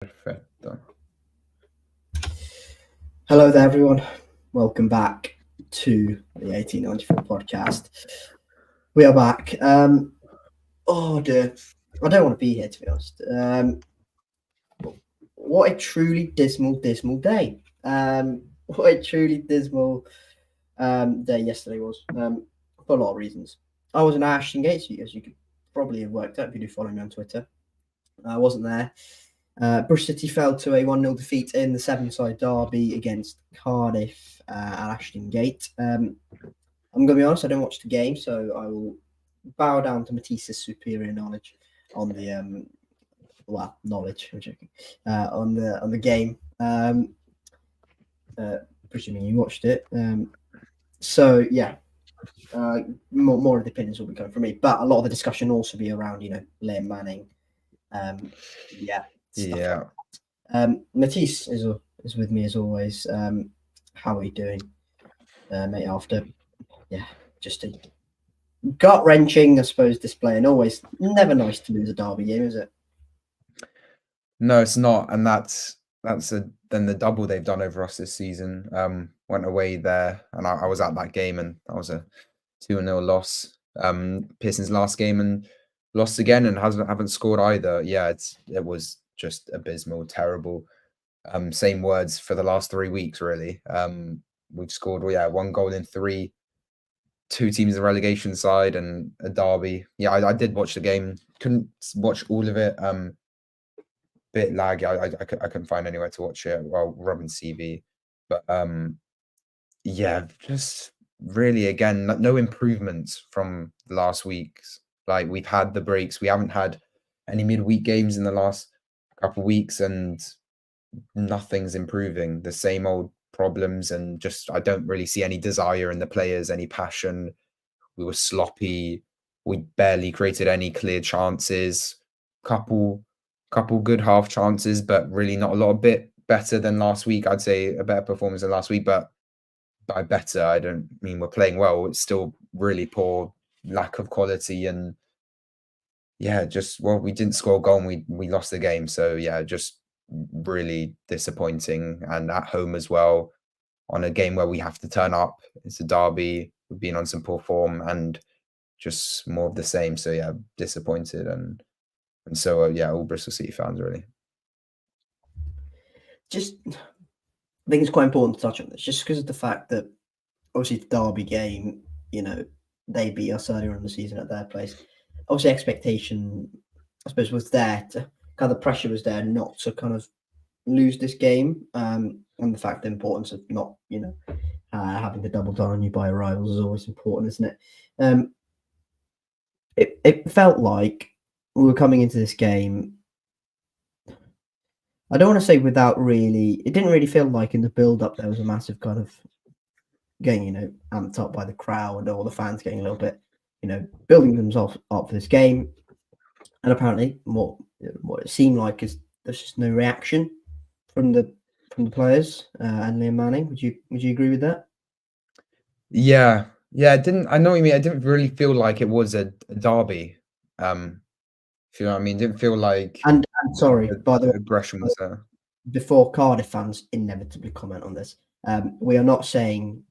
Perfetto. Hello there, everyone. Welcome back to the 1894 podcast. We are back. Oh dear, I don't want to be here, to be honest. What a truly dismal day. What a truly dismal day yesterday was, for a lot of reasons. I was in Ashton Gate, as you could probably have worked out if you do follow me on Twitter. I wasn't there. Bristol City fell to a 1-0 defeat in the Severnside derby against Cardiff at Ashton Gate. I'm going to be honest, I don't watch the game, so I will bow down to Matiss's superior knowledge on the knowledge. I'm joking. On the game. Presuming you watched it. So yeah, more of the opinions will be coming from me, but a lot of the discussion will also be around Liam Manning. Yeah. Matiss is with me as always. How are you doing, mate? After just a gut wrenching, I suppose, display, and always never nice to lose a derby game, is it? No, it's not, and that's then the double they've done over us this season. Went away there, and I was at that game, and that was a 2-0 loss. Pearson's last game and lost again, and haven't scored either. Yeah, it was just abysmal, terrible. Same words for the last 3 weeks, really. We've scored 1 goal in 3. 2 teams in the relegation side and a derby. Yeah, I did watch the game. Couldn't watch all of it. Bit laggy. I couldn't find anywhere to watch it. Well, Robin CV, but just really again no improvements from the last weeks. Like we've had the breaks. We haven't had any midweek games in the last couple of weeks, and nothing's improving. The same old problems, and just I don't really see any desire in the players, any passion. We were sloppy. We barely created any clear chances. Couple good half chances, but really not a lot. A bit better than last week. I'd say a better performance than last week, but by better, I don't mean we're playing well. It's still really poor, lack of quality, and we didn't score a goal and we lost the game. So just really disappointing, and at home as well, on a game where we have to turn up. It's a derby. We've been on some poor form and just more of the same. So disappointed, and so all Bristol City fans really. Just, I think it's quite important to touch on this, just because of the fact that obviously the derby game, they beat us earlier in the season at their place. Obviously, expectation, I suppose, was there to kind of the pressure was there not to kind of lose this game, and the fact the importance of not, having to double down on you by rivals is always important, isn't it? It felt like we were coming into this game. I don't want to say without really. It didn't really feel like in the build-up there was a massive kind of getting, amped up by the crowd or the fans getting a little bit, building themselves up for this game. And apparently, what it seemed like is there's just no reaction from the players and Liam Manning. Would you agree with that? Yeah, it didn't. I know what you mean. I didn't really feel like it was a derby. If you know what I mean, it didn't feel like. And sorry, by the way, aggression was there. Before Cardiff fans inevitably comment on this, we are not saying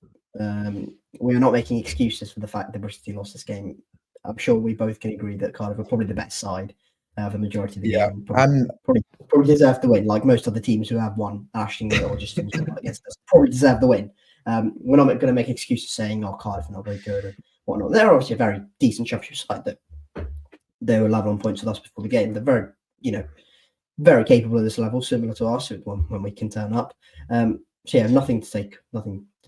we are not making excuses for the fact that Bristol lost this game. I'm sure we both can agree that Cardiff are probably the best side of the majority of the game. Probably deserve the win, like most other teams who have won Ashton Gate or just teams against us probably deserve the win. We're not going to make excuses saying, "Oh, Cardiff are not very good" and whatnot. They're obviously a very decent championship side that they were level on points with us before the game. They're very, very capable at this level, similar to us when we can turn up. Nothing to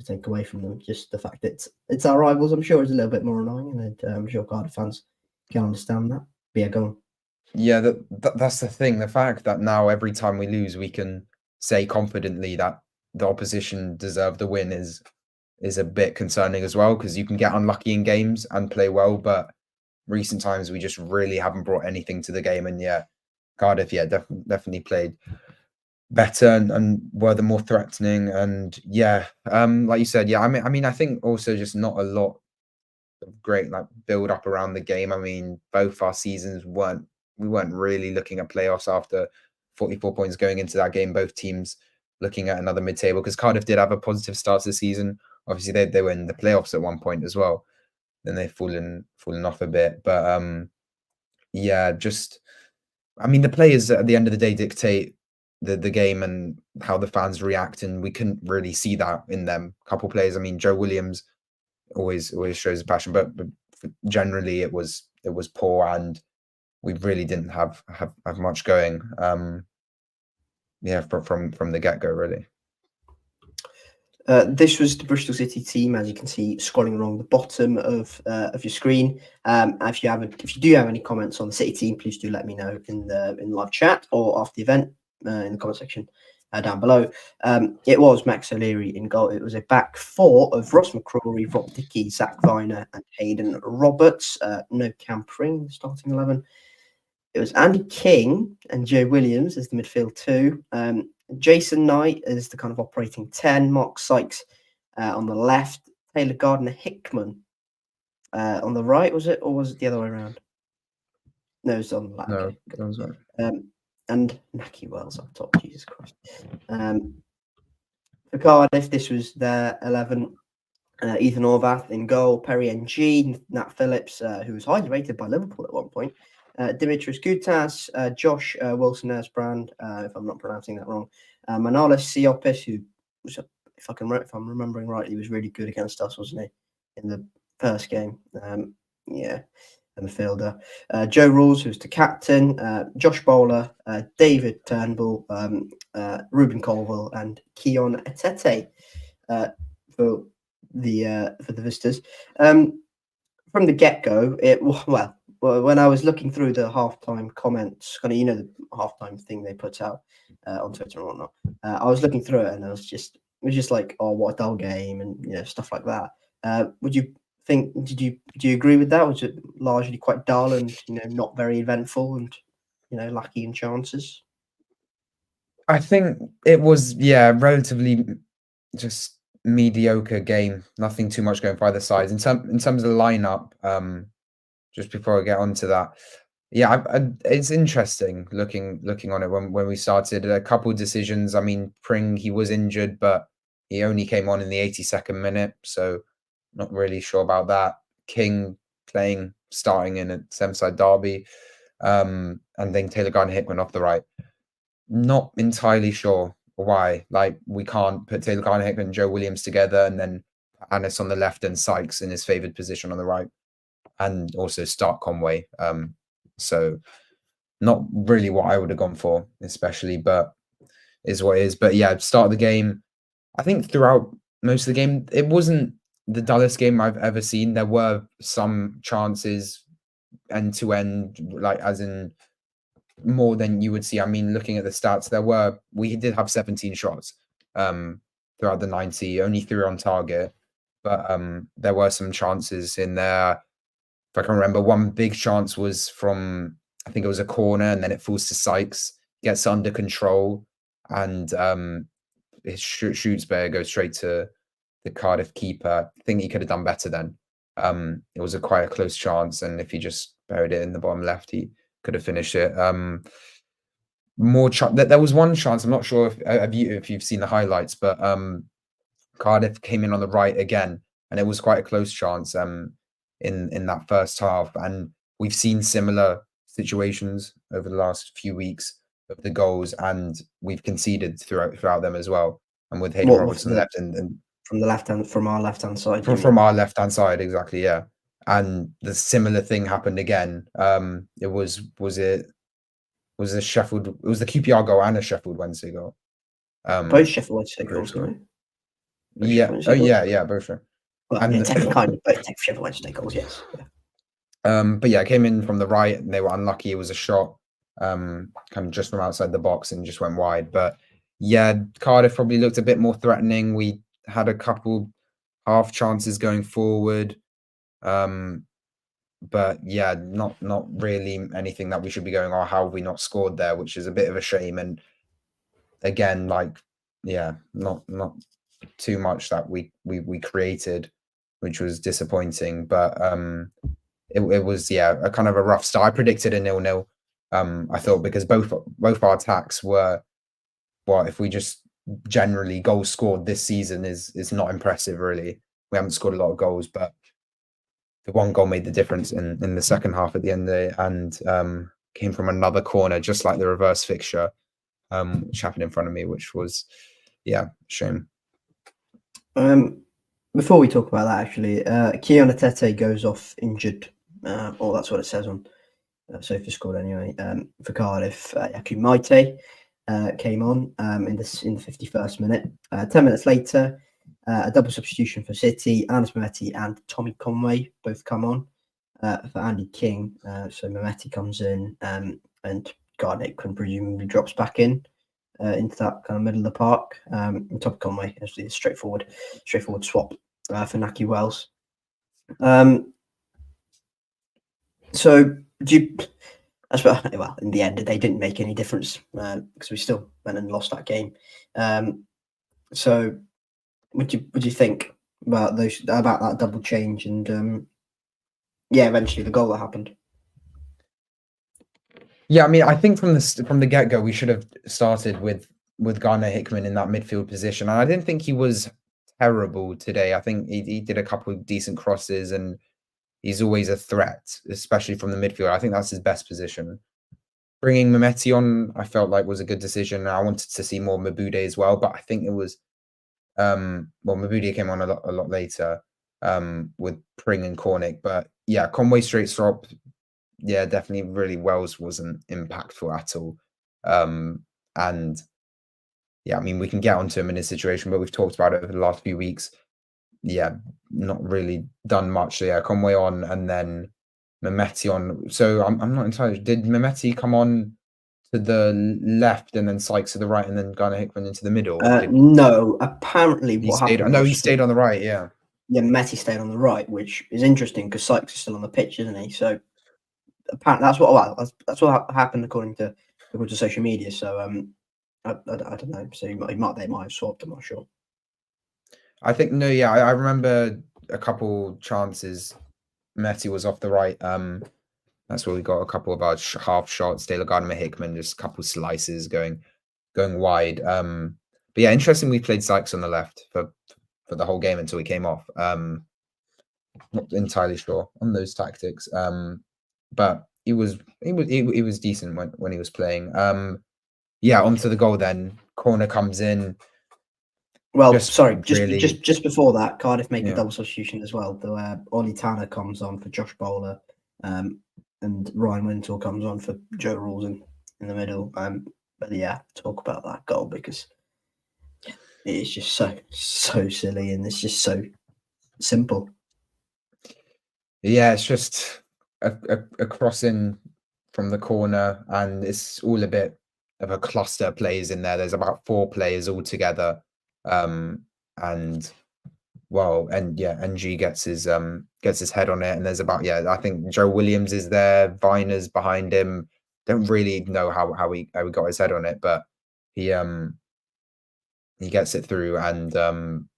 take away from them. Just the fact that it's our rivals. I'm sure it's a little bit more annoying, and I'm sure Cardiff fans can understand that. But yeah, go on. Yeah, that's the thing. The fact that now every time we lose, we can say confidently that the opposition deserve the win is a bit concerning as well, because you can get unlucky in games and play well, but recent times we just really haven't brought anything to the game. And Cardiff, definitely played better and were the more threatening. And like you said, I mean, I think also just not a lot of great build up around the game. I mean, both our seasons we weren't really looking at playoffs after 44 points going into that game. Both teams looking at another mid-table, because Cardiff did have a positive start to the season. Obviously, they were in the playoffs at one point as well. Then they've fallen off a bit. But yeah, just I mean, the players at the end of the day dictate the game and how the fans react, and we couldn't really see that in them. A couple players, I mean, Joe Williams always shows passion, but generally it was poor, and we really didn't have much going. Yeah, from the get go, really. This was the Bristol City team, as you can see, scrolling along the bottom of your screen. If you do have any comments on the City team, please do let me know in the live chat or after the event in the comment section down below. It was Max O'Leary in goal. It was a back four of Ross McCrory, Rob Dickey, Zach Viner, and Hayden Roberts. No Cam Pring, starting 11. It was Andy King and Joe Williams as the midfield two. Jason Knight as the kind of operating 10. Mark Sykes on the left. Taylor Gardner-Hickman on the right, was it? Or was it the other way around? No, it was on the left. No, okay. that was right. And Naki Wells up top. Jesus Christ. For Cardiff, this was their 11. Ethan Orvath in goal. Perry Ng, Nat Phillips, who was highly rated by Liverpool at one point. Dimitris Gutas, Josh Wilson-Ersbrand, if I'm not pronouncing that wrong. Manolis Siopis, who was, if I'm remembering right, he was really good against us, wasn't he, in the first game? Yeah, the midfielder. Joe Rules, who's the captain. Josh Bowler, David Turnbull, Ruben Colville, and Keon Etete for the visitors. From the get-go, when I was looking through the halftime comments, kind of, the halftime thing they put out on Twitter and whatnot, I was looking through it and it was just like, oh, what a dull game, and stuff like that. Would you think? Do you agree with that? Was it largely quite dull and not very eventful and lacking in chances? I think it was relatively just mediocre game. Nothing too much going for either side in terms of the lineup. Just before I get onto that, it's interesting looking on it when we started. A couple of decisions. I mean, Pring, he was injured, but he only came on in the 82nd minute, so not really sure about that. King starting in a Severnside derby, and then Taylor Gardner-Hickman off the right. Not entirely sure why. Like, we can't put Taylor Gardner-Hickman and Joe Williams together, and then Anis on the left and Sykes in his favoured position on the right, and also start Conway. So not really what I would have gone for, especially, but is what it is. But yeah, start of the game, I think throughout most of the game, it wasn't the dullest game I've ever seen. There were some chances end to end, like as in more than you would see. I mean, looking at the stats, we did have 17 shots throughout the 90, only 3 on target, but there were some chances in there. If I can remember, one big chance was from, I think it was a corner, and then it falls to Sykes, gets under control, and his shoots bear goes straight to the Cardiff keeper. I think he could have done better then. It was quite a close chance, and if he just buried it in the bottom left, he could have finished it. There was one chance. I'm not sure if you've seen the highlights, but Cardiff came in on the right again, and it was quite a close chance in that first half. And we've seen similar situations over the last few weeks of the goals, and we've conceded throughout them as well. And with Hayden Roberts on the left and from our left hand side. From our left hand side, exactly, yeah. And the similar thing happened again. It was the Sheffield. It was the QPR goal and a Sheffield Wednesday goal. Both Sheffield Wednesday goals, right? Yeah, both. Well, and technically, both Sheffield Wednesday goals, yes. Yeah. But yeah, it came in from the right, and they were unlucky. It was a shot, kind of just from outside the box, and just went wide. But yeah, Cardiff probably looked a bit more threatening. We had a couple half chances going forward. But yeah, not really anything that we should be going, or how have we not scored there, which is a bit of a shame. And again, not too much that we created, which was disappointing. But it was a kind of a rough start. I predicted a 0-0 I thought, because both our attacks were, well, if we just generally goals scored this season is not impressive, really. We haven't scored a lot of goals, but the one goal made the difference in the second half at the end there, and came from another corner, just like the reverse fixture, which happened in front of me, which was, yeah, a shame. Before we talk about that, actually, Keon Atete goes off injured, or that's what it says on SofaScore anyway. For Cardiff, Yaku Maite came on in the 51st minute. 10 minutes later, a double substitution for City. Ani and Matiss and Tommy Conway both come on for Andy King. So Matiss comes in, and Garnett can presumably drops back in into that kind of middle of the park. And Tommy Conway is a straightforward swap for Naki Wells. So do you? Well, in the end, they didn't make any difference because we still went and lost that game. So, what do you think about that double change and eventually the goal that happened? Yeah, I mean, I think from the get-go, we should have started with Garner Hickman in that midfield position, and I didn't think he was terrible today. I think he did a couple of decent crosses, and he's always a threat, especially from the midfield. I think that's his best position. Bringing Mehmeti on, I felt like was a good decision. I wanted to see more Mabude as well, but I think it was Mabude came on a lot later with Pring and Cornick. But yeah, Conway straight swap. Yeah, definitely. Really, Wells wasn't impactful at all. And yeah, I mean, we can get onto him in his situation, but we've talked about it over the last few weeks. Yeah, not really done much. So yeah, Conway on, and then Mehmeti on. So I'm not entirely. Did Mehmeti come on to the left and then Sykes to the right, and then Garner Hickman into the middle? No, apparently what happened. No, he stayed on the right. Yeah. Yeah, Mehmeti stayed on the right, which is interesting because Sykes is still on the pitch, isn't he? So apparently that's what happened according to social media. So I don't know. So they might have swapped. I'm not sure. I think no. Yeah, I remember a couple chances. Mehmeti was off the right. That's where we got a couple of our half shots. Taylor Gardner Hickman, just a couple slices going wide. But yeah, interesting. We played Sykes on the left for the whole game until he came off. Not entirely sure on those tactics. But he was decent when he was playing. Yeah, onto the goal then. Corner comes in. Well, just before that, Cardiff make a double substitution as well. Ollie Tanner comes on for Josh Bowler, and Ryan Wintle comes on for Joe Rawson in the middle. But yeah, talk about that goal because it's just so silly and it's just so simple. Yeah, it's just a crossing from the corner, and it's all a bit of a cluster of players in there. There's about 4 players all together. And NG gets his head on it, and there's about I think Joe Williams is there, Viner's behind him. Don't really know how he got his head on it, but he gets it through, and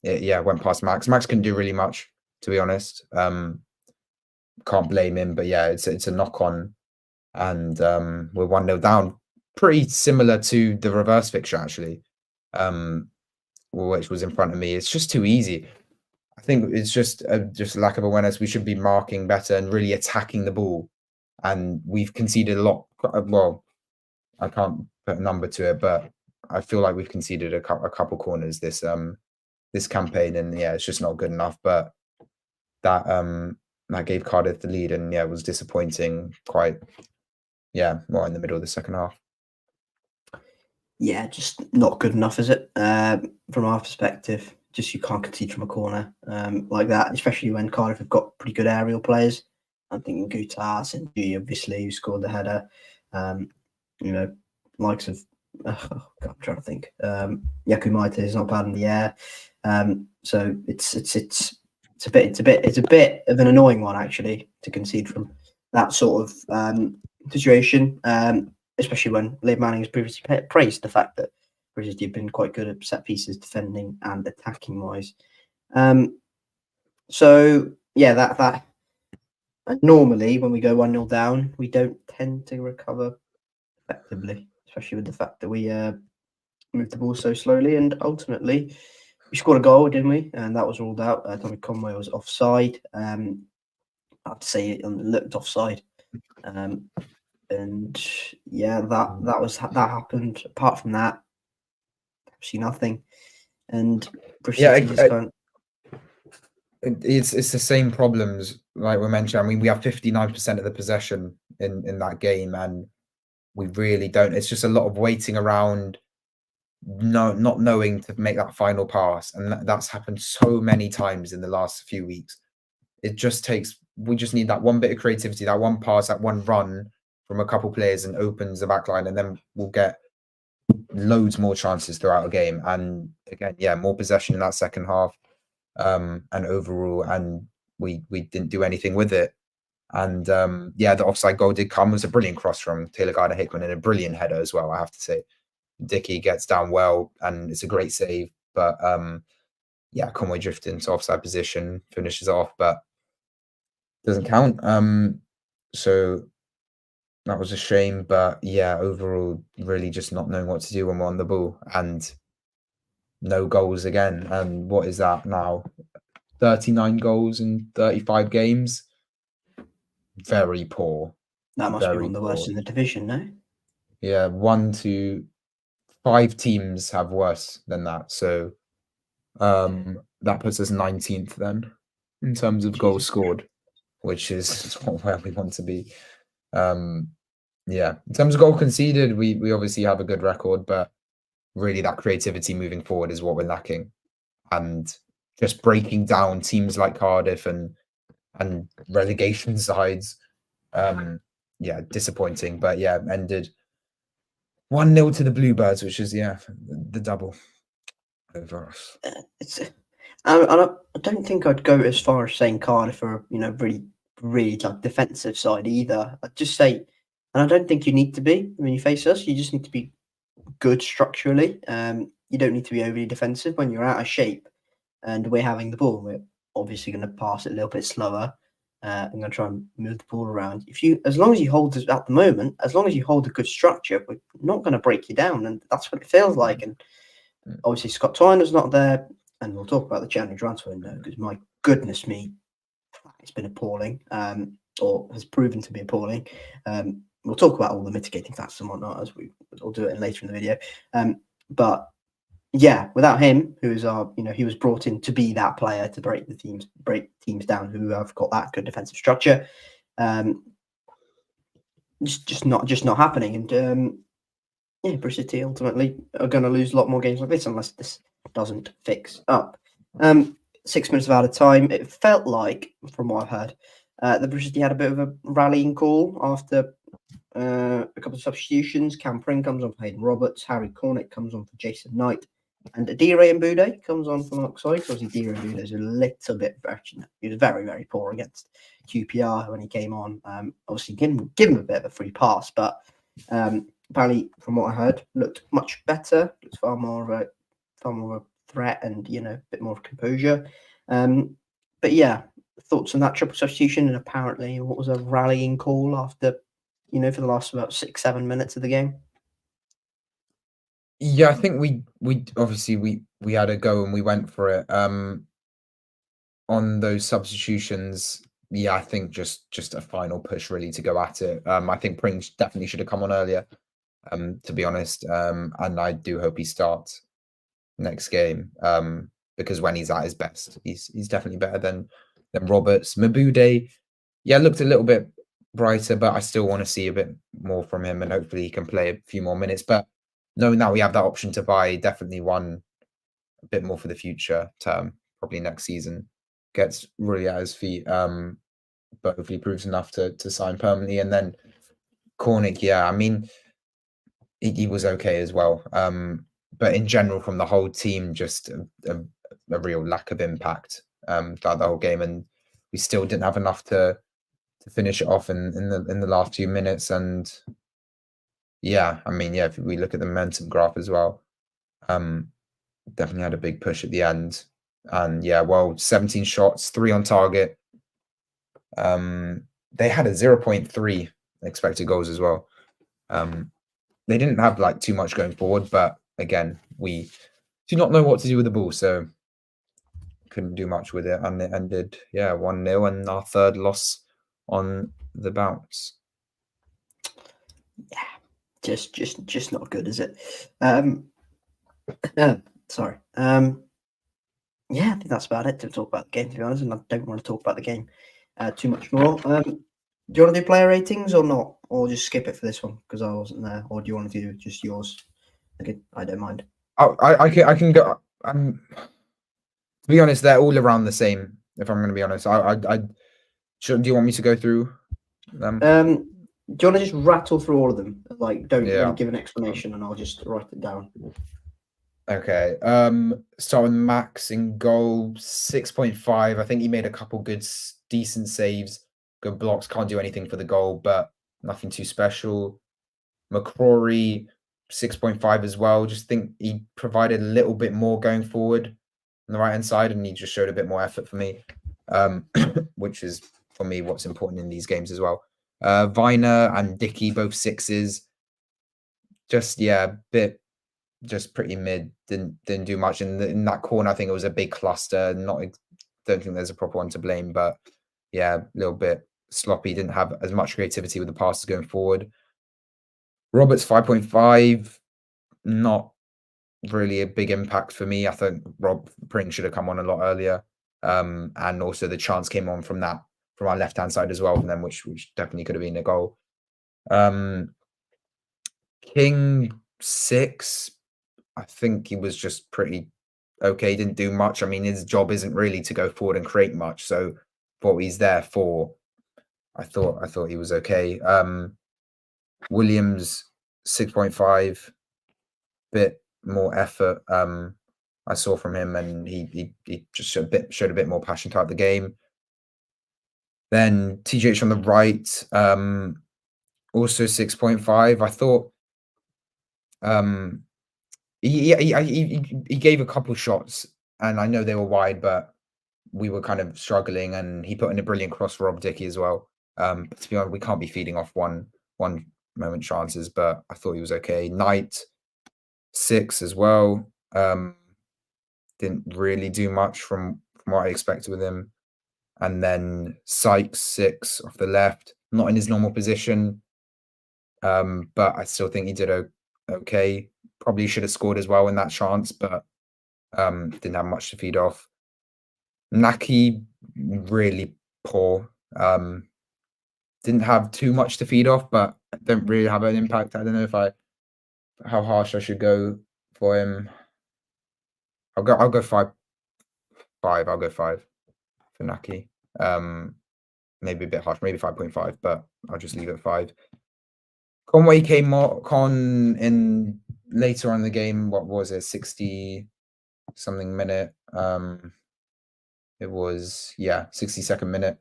it went past Max. Max couldn't do really much, to be honest. Can't blame him, but yeah, it's a knock on, and we're 1-0 down. Pretty similar to the reverse fixture actually. Which was in front of me. It's just too easy. I think it's just lack of awareness. We should be marking better and really attacking the ball. And we've conceded a lot. Well, I can't put a number to it, but I feel like we've conceded a couple corners this campaign, and yeah, it's just not good enough. But that gave Cardiff the lead, and yeah, it was disappointing. Quite, more in the middle of the second half. Yeah, just not good enough, is it? From our perspective, just you can't concede from a corner like that, especially when Cardiff have got pretty good aerial players. I'm thinking Gutas and G, obviously, who scored the header. Likes of I'm trying to think. Yaku Maite is not bad in the air. So it's a bit of an annoying one actually to concede from that sort of situation. Especially when Liam Manning has previously praised the fact that British have been quite good at set pieces, defending and attacking wise. So yeah, that And normally, when we go 1-0 down, we don't tend to recover effectively, especially with the fact that we moved the ball so slowly. And ultimately, we scored a goal, didn't we? And that was ruled out. Tommy Conway was offside. I have to say it looked offside. And yeah, that happened. Apart from that, absolutely nothing. And Yeah, Bristol just can't. it's the same problems like we mentioned. I mean, we have 59% of the possession in that game, and we really don't. It's just a lot of waiting around, not knowing to make that final pass, and that's happened so many times in the last few weeks. It just takes. We just need that one bit of creativity, that one pass, that one run from a couple players, and opens the back line, and then we'll get loads more chances throughout a game. And again, yeah, more possession in that second half, and overall, and we didn't do anything with it. And yeah, the offside goal did come. It was a brilliant cross from Taylor Gardner-Hickman and a brilliant header as well, I have to say. Dickey gets down well, and it's a great save. But yeah, Conway drifted into offside position, finishes off, but doesn't count. So that was a shame. But yeah, overall, really just not knowing what to do when we're on the ball, and no goals again. And what is that now? 39 goals in 35 games. Very poor. That must be Very one of the worst poor. in the division, no? Yeah, 1 to 5 teams have worse than that. So that puts us 19th then in terms of goals scored, which is not where we want to be. Yeah, in terms of goal conceded, we obviously have a good record, but really that creativity moving forward is what we're lacking. And just breaking down teams like Cardiff and relegation sides, yeah, disappointing. But yeah, ended 1-0 to the Bluebirds, which is the double over us. I don't think I'd go as far as saying Cardiff are really like defensive side either. I'd just say, and I don't think you need to be when you face us. You just need to be good structurally. You don't need to be overly defensive when you're out of shape and we're having the ball. We're obviously going to pass it a little bit slower. I'm going to try and move the ball around. As long as you hold at the moment, as long as you hold a good structure, we're not going to break you down, and that's what it feels like. And obviously, Scott Tyner's not there, and we'll talk about the January transfer window because my goodness me, it's been appalling, or has proven to be appalling. We'll talk about all the mitigating factors and whatnot as we'll do it later in the video. But yeah, without him, who is he was brought in to be that player to break teams down who have got that good defensive structure. Just not happening. And yeah, Bristol City ultimately are going to lose a lot more games like this unless this doesn't fix up. 6 minutes of out of time. It felt like, from what I've heard, that Bristol City had a bit of a rallying call after a couple of substitutions. Cam Pring comes on for Hayden Roberts. Harry Cornick comes on for Jason Knight. And Adire and Boudet comes on from outside. Obviously, Adire and Boudet is a little bit fortunate. He was very, very poor against QPR when he came on. Obviously, give him a bit of a free pass, but apparently, from what I heard, looked much better. Looks far more of a threat and a bit more of composure. But yeah, thoughts on that triple substitution and apparently what was a rallying call after for the last about 6-7 minutes of the game. Yeah, I think we obviously we had a go and we went for it. On those substitutions, yeah, I think just a final push really to go at it. I think Pring definitely should have come on earlier, to be honest. And I do hope he starts next game. Because when he's at his best, he's definitely better than Roberts. Mabude, yeah, looked a little bit brighter, but I still want to see a bit more from him, and hopefully he can play a few more minutes. But knowing that we have that option to buy, definitely one a bit more for the future term, probably next season, gets really at his feet. But hopefully proves enough to sign permanently. And then Cornick, yeah, I mean, he was okay as well. But in general, from the whole team, just a real lack of impact throughout the whole game, and we still didn't have enough to finish it off in the last few minutes. And yeah, I mean, yeah, if we look at the momentum graph as well, definitely had a big push at the end. And yeah, well, 17 shots, 3 on target. they had a 0.3 expected goals as well. They didn't have like too much going forward, but again, we do not know what to do with the ball, so couldn't do much with it, and it ended 1-0, and our third loss on the bounce. Yeah, just not good, is it? Sorry. Yeah, I think that's about it to talk about the game, to be honest, and I don't want to talk about the game too much more. Do you want to do player ratings or not, or just skip it for this one because I wasn't there, or do you want to do just yours? Okay, I don't mind. I can go. To be honest, they're all around the same. If I'm going to be honest, do you want me to go through them? Do you want to just rattle through all of them? Like, don't really give an explanation, and I'll just write it down. Okay. Start with Max in goal, 6.5. I think he made a couple good, decent saves, good blocks. Can't do anything for the goal, but nothing too special. McCrory, 6.5 as well. Just think he provided a little bit more going forward on the right hand side, and he just showed a bit more effort for me, which is for me what's important in these games as well. Viner and Dickey, both 6s. Just just pretty mid. Didn't do much in that corner. I think it was a big cluster. Don't think there's a proper one to blame, but yeah, a little bit sloppy. Didn't have as much creativity with the passes going forward. Roberts 5.5, not really a big impact for me. I think Rob Pring should have come on a lot earlier, and also the chance came on from our left hand side as well from them, which definitely could have been a goal. King 6. I think he was just pretty okay. Didn't do much. I mean, his job isn't really to go forward and create much. So what he's there for, I thought he was okay. Williams 6.5, bit more effort. I saw from him, and he just showed a bit more passion throughout the game. Then TGH on the right, also 6.5. I thought he gave a couple shots, and I know they were wide, but we were kind of struggling, and he put in a brilliant cross for Rob Dickey as well. But to be honest, we can't be feeding off one moment chances, but I thought he was okay. Knight 6 as well. Didn't really do much from what I expected with him. And then Sykes 6 off the left, not in his normal position, but I still think he did okay. Probably should have scored as well in that chance, but didn't have much to feed off. Naki, really poor. Didn't have too much to feed off, but don't really have an impact. I don't know how harsh I should go for him. I'll go 5. I'll go 5 for Naki. Maybe a bit harsh, maybe 5.5, but I'll just leave it at 5. Conway came on in later on in the game. What was it? 60 something minute. It was 62nd minute.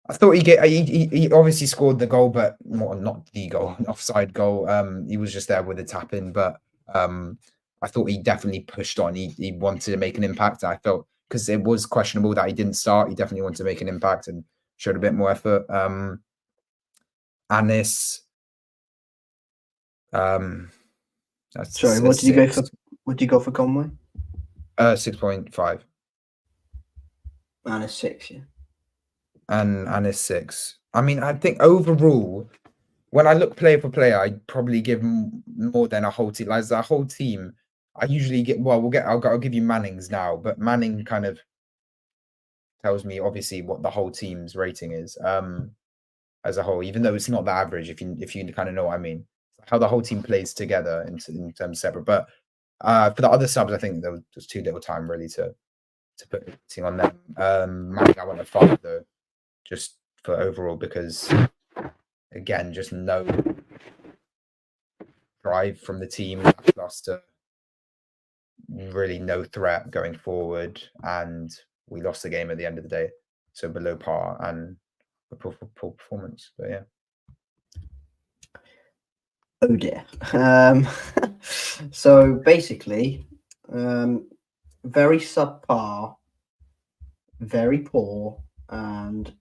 I thought he obviously scored the goal, but not the goal, offside goal. He was just there with a tap in, but I thought he definitely pushed on. He wanted to make an impact. I felt because it was questionable that he didn't start. He definitely wanted to make an impact and showed a bit more effort. Anis. Sorry, what did you go for? What did you go for Conway? 6.5. Anis 6, yeah. And Anis 6. I mean, I think overall, when I look player for player, I'd probably give more than a whole team. Like the whole team, I usually get. Well, I'll give you Manning's now, but Manning kind of tells me obviously what the whole team's rating is as a whole, even though it's not the average. If you kind of know what I mean, how the whole team plays together in terms of separate. But for the other subs, I think there was just too little time really to put anything on them. Manning, I went a 5 though, just for overall, because again, just no drive from the team, cluster, really no threat going forward, and we lost the game at the end of the day. So below par and a poor performance. But yeah. Oh dear. So basically, very subpar, very poor, and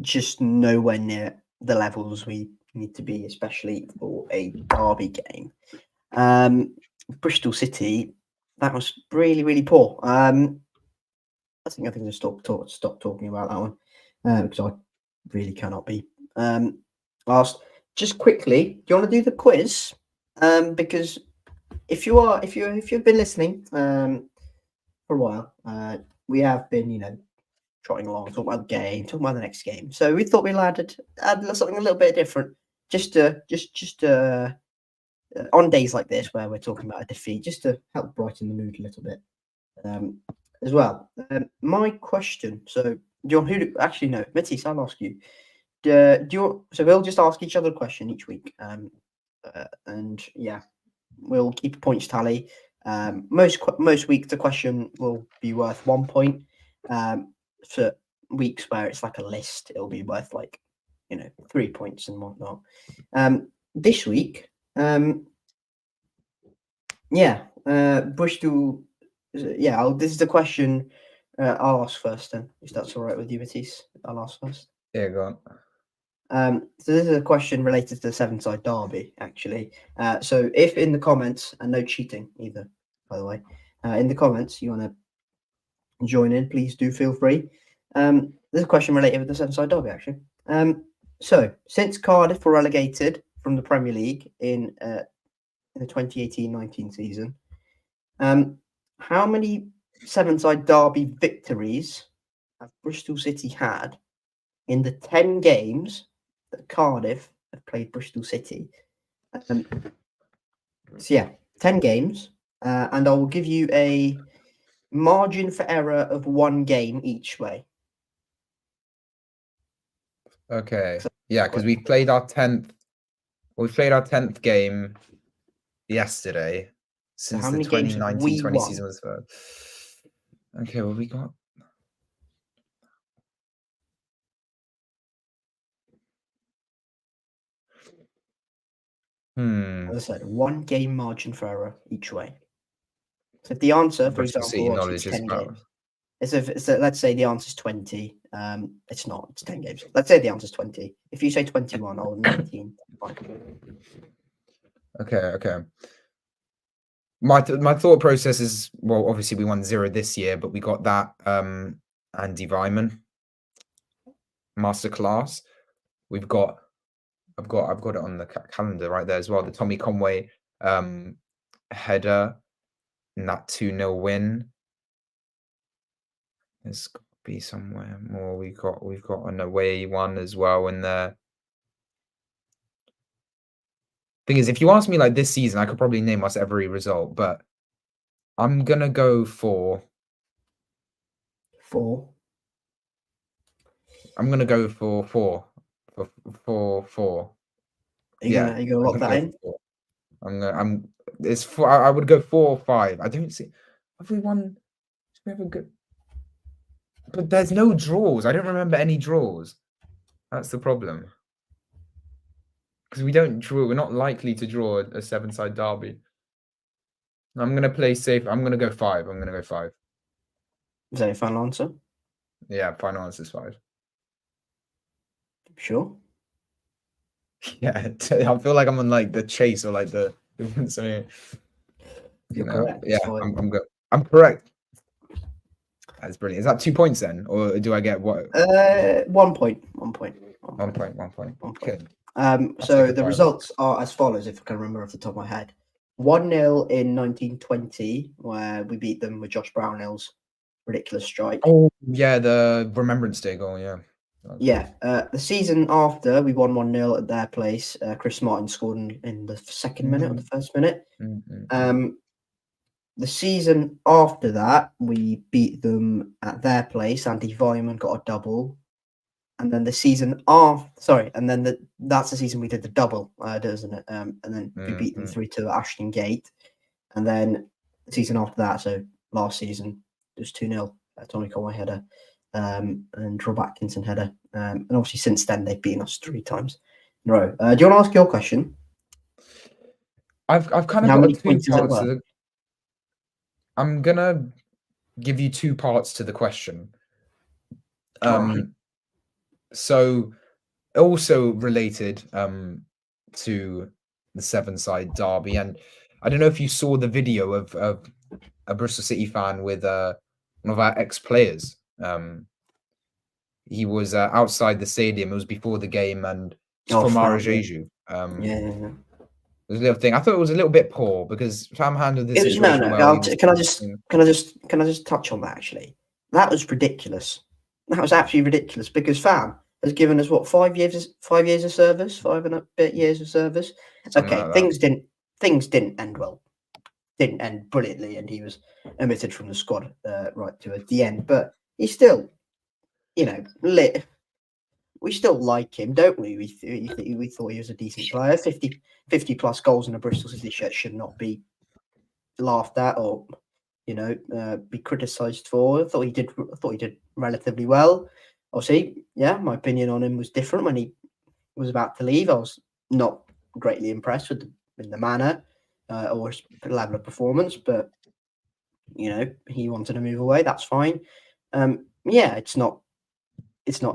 just nowhere near the levels we need to be, especially for a derby game. Bristol City, that was really, really poor. I think to stop talking about that one because I really cannot be asked. Just quickly, do you want to do the quiz? Because if you've been listening for a while, we have been trotting along, talking about the game, talking about the next game. So we thought we'd add something a little bit different, just on days like this where we're talking about a defeat, just to help brighten the mood a little bit as well. My question. So, John, actually no, Matiss, I'll ask you. So we'll just ask each other a question each week, and yeah, we'll keep a points tally. Most weeks the question will be worth 1 point. For weeks where it's like a list, it'll be worth 3 points and whatnot. This week, Bristol. This is the question. I'll ask first then, if that's all right with you, Matiss. I'll ask first. Yeah, go on. So this is a question related to the Severnside derby, actually. So if in the comments, and no cheating either, by the way, in the comments you want to join in, please do feel free. There's a question related with the Severnside derby, actually. So since Cardiff were relegated from the Premier League in the 2018-19 season, how many Severnside derby victories have Bristol City had in the 10 games that Cardiff have played Bristol City? So yeah, 10 games, and I will give you a margin for error of 1 game each way. Okay. Yeah, because we played our 10th. We played our 10th game yesterday. Since the 2019-20 season was first. Okay, well we got. As I said, 1 game margin for error each way. So if the answer, for example, is 10 games. So let's say the answer is 20. It's not. It's 10 games. Let's say the answer is 20. If you say 21 or 19, fine. Okay. My thought process is, well, obviously we won 0 this year, but we got that Andy Vyman masterclass. I've got it on the calendar right there as well. The Tommy Conway header and that 2-0 win. There's got to be somewhere more. We've got an away one as well in there. Thing is, if you ask me like this season, I could probably name us every result, but I'm gonna go for 4. I'm gonna go for 4. For 4. Are you gonna lock that in? It's 4. I would go 4 or 5. I don't see. Have we won? We have a good. But there's no draws. I don't remember any draws. That's the problem. Because we don't draw. We're not likely to draw a 7-side derby. I'm going to play safe. I'm going to go 5. Is that your final answer? Yeah, final answer is 5. Sure? Yeah, I feel like I'm on like the chase or like the something. You're correct. Yeah, I'm correct. That's brilliant. Is that 2 points then, or do I get what? 1 point. 1 point. 1 point. 1 point. Okay. So the results are as follows, if I can remember off the top of my head. 1-0 in 1920, where we beat them with Josh Brownhill's ridiculous strike. Oh yeah, the Remembrance Day goal. Yeah. Yeah. The season after, we won 1-0 at their place. Chris Martin scored in the second minute or the first minute. The season after that, we beat them at their place. Andy Vyman got a double. And then the season after, that's the season we did the double, doesn't it? And then we beat them 3-2 at Ashton Gate. And then the season after that, so last season, it was 2-0. Tommy Conway header and Rob Atkinson header. And obviously since then, they've beaten us 3 times in a row. Do you want to ask your question? I've kind of got 2 parts to the... I'm going to give you 2 parts to the question. So also related to the Severnside derby, and I don't know if you saw the video of a Bristol City fan with one of our ex-players. He was outside the stadium. It was before the game, and it's from Fam, Jeju. yeah. There's a little thing. I thought it was a little bit poor because Fam handled the It was no. situation well. Can I just touch on that? Actually, that was ridiculous. That was absolutely ridiculous because Fam has given us what 5 years? 5 years of service, 5 and a bit years of service. Something Okay, like that. things didn't end well. Didn't end brilliantly, and he was omitted from the squad right to at the end. But he's still, you know, lit. We still like him, don't we? We thought he was a decent player. 50 plus goals in a Bristol City shirt should not be laughed at or, you know, be criticised for. I thought he did relatively well. Obviously, yeah, my opinion on him was different when he was about to leave. I was not greatly impressed with the manner or his level of performance, but you know, he wanted to move away. That's fine. Yeah, it's not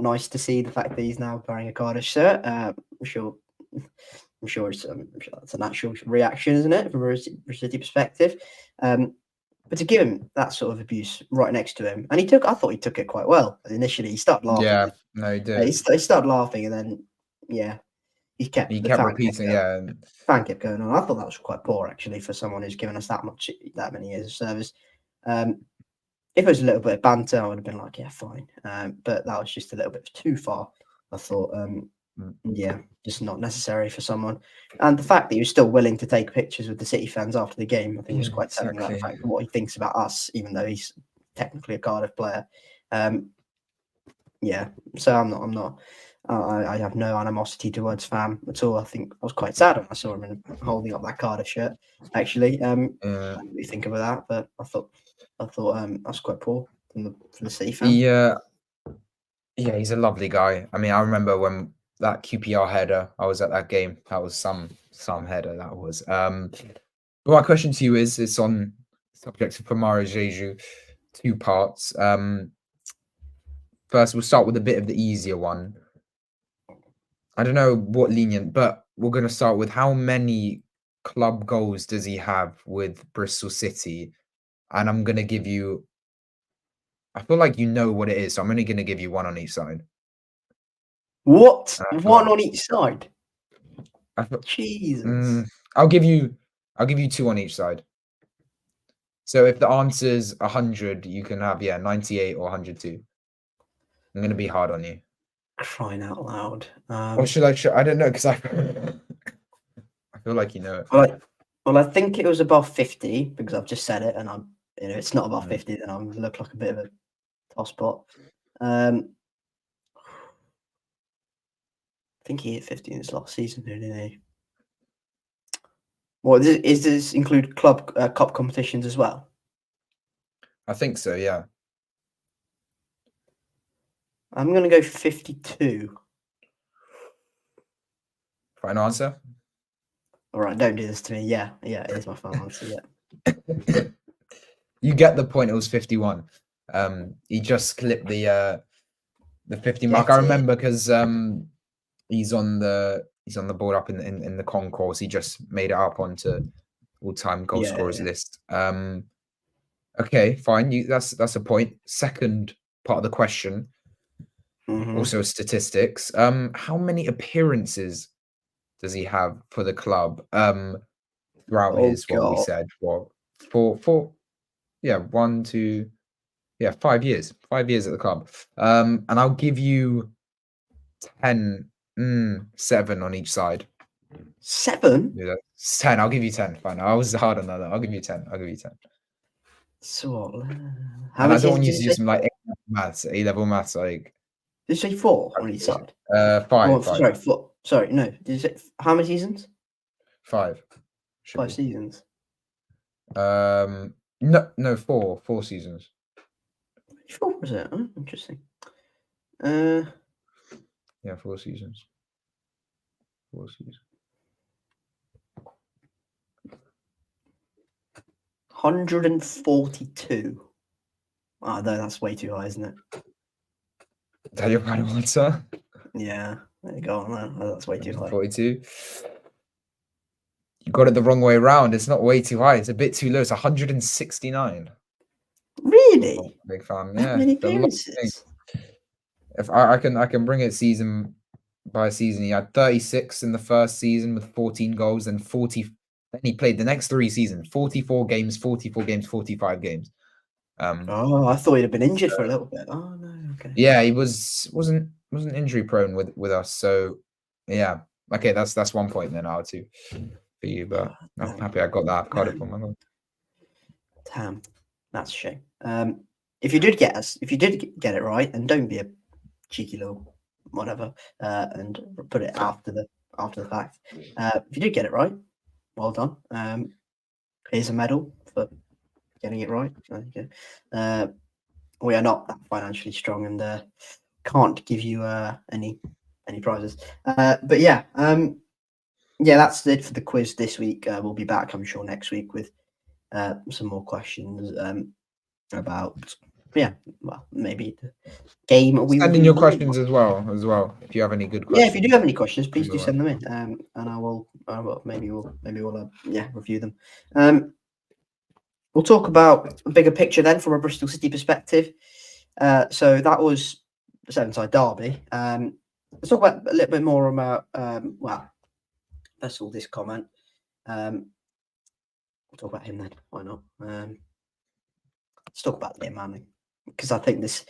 nice to see the fact that he's now wearing a Cardiff shirt. I'm sure that's a natural reaction, isn't it, from a City perspective? But to give him that sort of abuse right next to him, and I thought he took it quite well. Initially, he started laughing. Yeah, no, he did. He started laughing, and then he kept repeating. Fan kept going on. I thought that was quite poor, actually, for someone who's given us that many years of service. If it was a little bit of banter, I would have been like, yeah, fine. But that was just a little bit too far. I thought, just not necessary for someone. And the fact that he was still willing to take pictures with the City fans after the game, I think was quite telling about the fact of what he thinks about us, even though he's technically a Cardiff player. So I'm not. I have no animosity towards Fam at all. I think I was quite sad when I saw him holding up that Cardiff shirt. Actually, I didn't really think about that, but I thought that's quite poor from the City fan. Yeah, he's a lovely guy. I mean, I remember when that QPR header, I was at that game. That was some header. That was. But my question to you is, it's on subject of Famara Jeju, 2 parts. First, we'll start with a bit of the easier one. I don't know what lenient, but we're going to start with how many club goals does he have with Bristol City? And I'm going to give you, I feel like you know what it is, so I'm only going to give you 1 on each side. What? 1 on each side? Jesus. I'll give you 2 on each side. So if the answer's 100, you can have 98 or 102. I'm going to be hard on you. Crying out loud. Or should I don't know, because I feel like you know it. Well, I think it was above 50 because I've just said it, and I'm, it's not above 50, then I look like a bit of a tosspot. I think he hit 50 in his last season, didn't he? Well, does this include club cup competitions as well? I think so, yeah. I'm going to go 52. Final answer? All right, don't do this to me. Yeah, it is my final answer, yeah. You get the point, it was 51. He just clipped the 50 mark. I remember because he's on the board up in the concourse. He just made it up onto all-time goal scorers list. Okay, fine. That's a point. Second part of the question, also statistics. How many appearances does he have for the club throughout his what we said? For 1, 2, 5 years. 5 years at the club. And I'll give you 10. 7 on each side. 7? Yeah, 10. I'll give you 10. Fine. I was hard on that. I'll give you 10. So what? And I don't want you to do some like A-level maths. Like, did you say 4 on each side? 5. Oh, 5. Sorry, 4. Sorry, no. Did you say how many seasons? 5. 5 seasons. No, 4. 4 seasons. 4 was it? Oh, interesting. Yeah, 4 seasons. 4 seasons. 142. Oh, no, that's way too high, isn't it? Is that your final answer? Yeah, there you go. No, that's way too high. 42. You got it the wrong way around. It's not way too high. It's a bit too low. It's 169. Really? Big fan. That Yeah. many It's a lot of things. appearances? If I can bring it season by season. He had 36 in the first season with 14 goals, and 40. Then he played the next 3 seasons, 44 games, 44 games, 45 games. Oh, I thought he'd have been injured for a little bit. Oh no, okay. Yeah, he wasn't injury prone with us. So yeah, okay, that's 1 point then out to for you. But I'm happy I got that Cardiff on my mind. Damn, that's a shame. If you did get it right, and don't be a cheeky little whatever, and put it after the fact. If you did get it right, well done. Here's a medal for getting it right. We are not that financially strong and can't give you any prizes. But yeah, that's it for the quiz this week. We'll be back, I'm sure, next week with some more questions about maybe the game. Send in your questions as well. If you have any good questions. Yeah, if you do have any questions, please do send them in, and I will. Maybe we'll review them. We'll talk about a bigger picture then from a Bristol City perspective. So that was the Severnside derby. Let's talk about a little bit more about first of all, this comment. We'll talk about him then. Why not? Let's talk about Liam Manning, because I think there's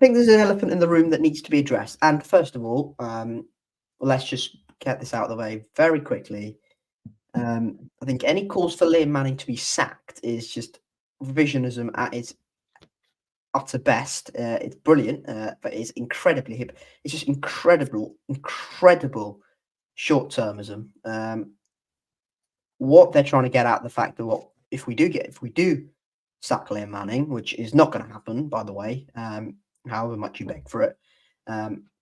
an elephant in the room that needs to be addressed. And first of all, let's just get this out of the way very quickly. I think any calls for Liam Manning to be sacked is just revisionism at its utter best. It's brilliant, but it's incredibly hip. It's just incredible short-termism. What they're trying to get at the fact that if we do sack Liam Manning, which is not going to happen, by the way, however much you beg for it,